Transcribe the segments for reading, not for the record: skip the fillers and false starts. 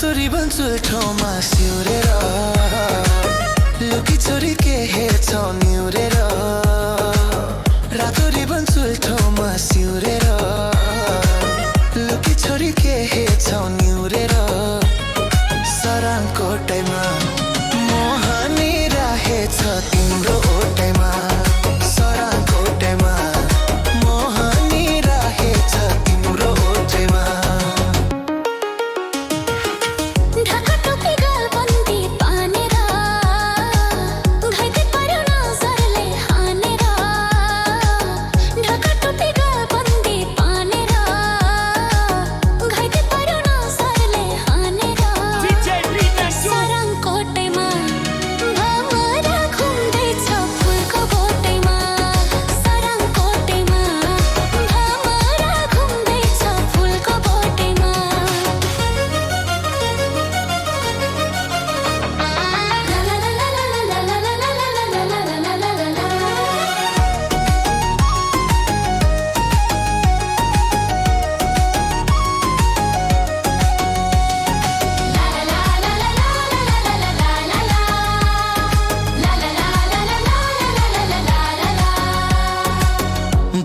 रातो रिबन चुल्ठोमा सिउरेर लुकी छोरी के हेर्छौ निउरेर रातो रिबन चुल्ठोमा सिउरेर लुकी छोरी के हेर्छौ निउरेर सराङको टाइममा मोहनी राखेछ तिम्रो ओटाइमा सराङको टाइममा मोहनी राखेछ तिम्रो ओटाइमा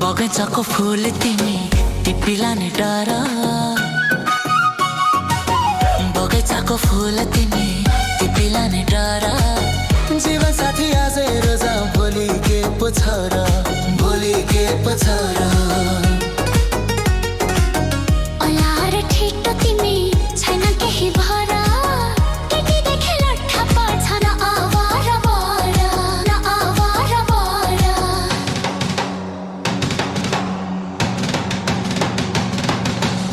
बगैँचाको फुल तिमी टिपिलाने डर बगैँचाको फुल तिमी टिपिलाने डर जीवन साथी आजै रोजा भोलि के पो छ र भोलि के पो छ र अलार ठिटो तिमी छैन केही भर केटी देखे लट्ठा पर्छ न आवार बर न आवार बर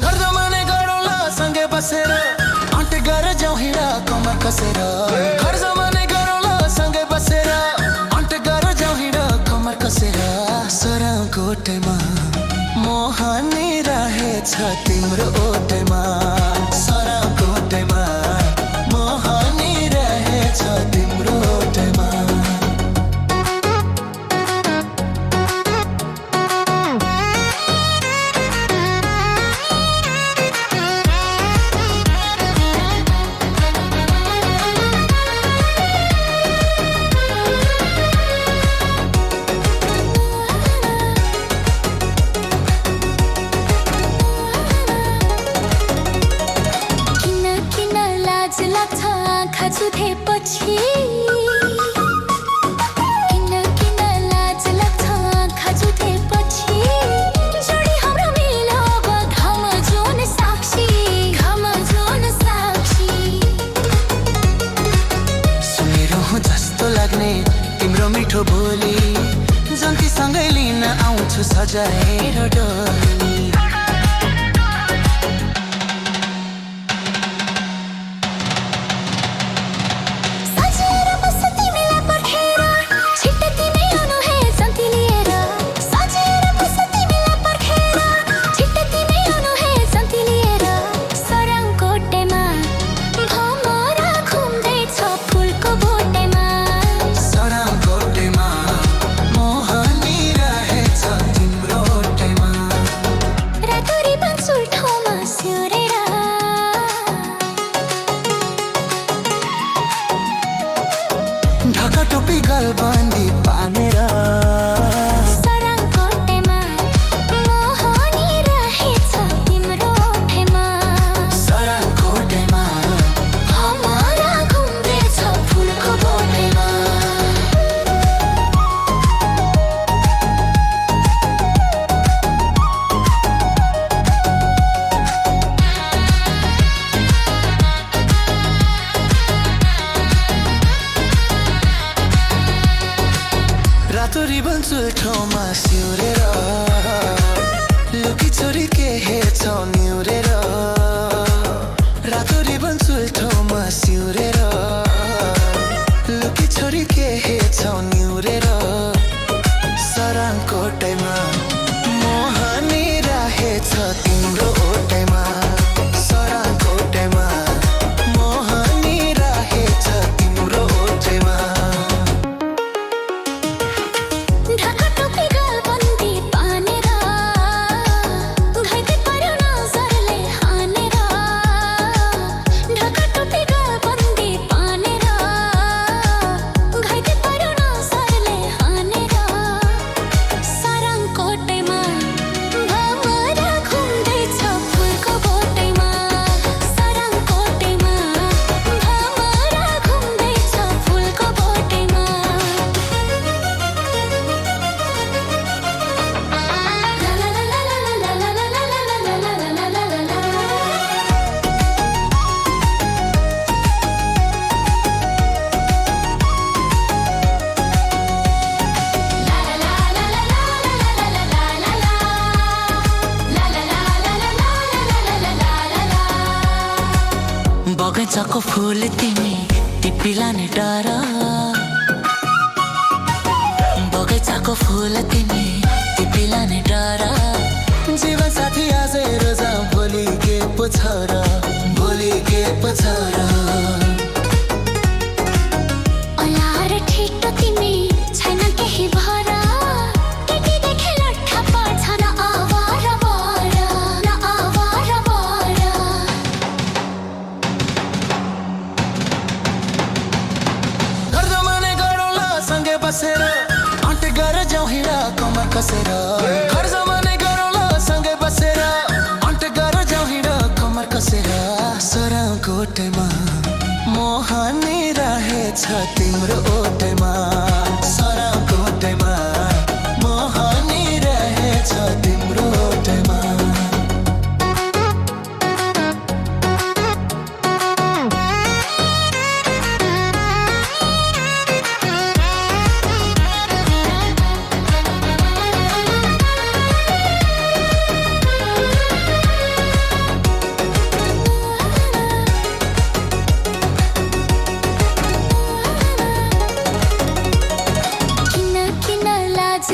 घरजमाने गरौँला सँगै बसेर अन्ट गरेर जाउँ हिँडा कमर कसेर घरजमाने गरौँला सँगै बसेर अन्ट गरेर जाउँ हिँडा कमर कसेर सराङको ओटाइमा मोहनी रहेछ तिम्रो ओटाइमा सराङको ओटाइमा मोहनी रहेछ तिम्रो ओटाइमा जुधेपछि किन किन लाज लाग्छ आँखा जुधेपछि जोडी हाम्रो मिलो घम जुन साक्षी सुनिरहँ जस्तो लाग्ने तिम्रो मिठो बोली जन्तीसँगै लिन आउँछु सजाएर डोली ढाका टोपी गलबन्दी पानेर सराङको ओटाइमा मोहनी रहेछ तिम्रो ओठाइमा सराङको ओटाइमा हमारा घुम्दैछ फुलको बोटैमा रातो रिबन चुल्ठोमा सिउरेर लुकी छोरी के हेर्छौ निउरेर रातो रिबन चुल्ठोमा सिउरेर लुकी छोरी के हेर्छौ निउरेर सराङको ओटाइमा मोहनी राखेछ तिम्रो ओटाइमा सराङको ओटाइमा मोहनी राखेछ तिम्रो ओटाइमा ढाका टोपी गलबन्दी पानेर घाइते पर्यो नजरले हानेर ढाका बगैँचाको फुल तिमी टिपिलाने डर बगैँचाको फुल तिमी टिपिलाने डर जीवन साथी आजै रोज भोलि के पो छ र भोलि के पो छ र अलार ठिटो तिमी छैन केही भर केटी देखे लट्ठा पर्छ न आवार बर न आवार बर घर जमाने गरौँला सँगै बसेर अन्टे गरेर जाउँ हिँडा कमर कसेर घर जमाने गरौँला सँगै बसेर अन्टे गरेर जाउँ हिँडा कमर कसेर सरको ओटेमा मोहनी रहेछ तिम्रो ओटेमा सरको ओटेमा मोहनी रहेछ तिम्रो ओटेमा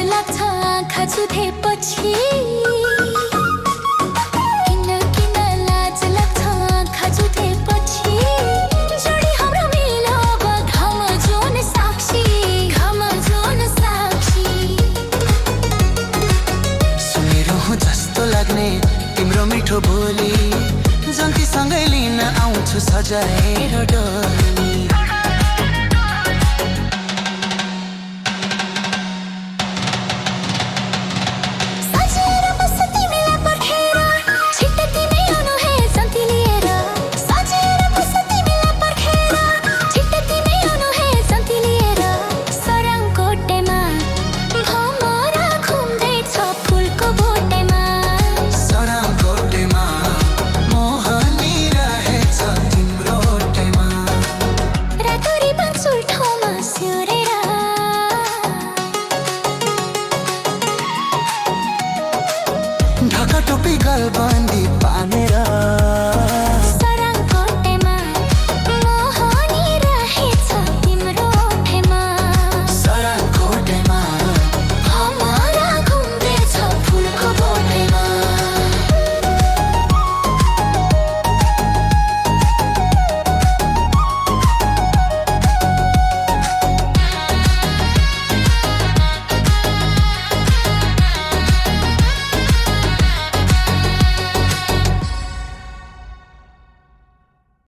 लाग्छ आँखा चुधेपछि किन किन लाज लाग्छ आँखा चुधेपछि जोडी हाम्रो मिलो अब घम जुन साक्षी सुनिरहँ जस्तो लाग्ने तिम्रो मिठो बोली जन्तीसँगै लिन आउँछु सजाएर डोली सुल्ठो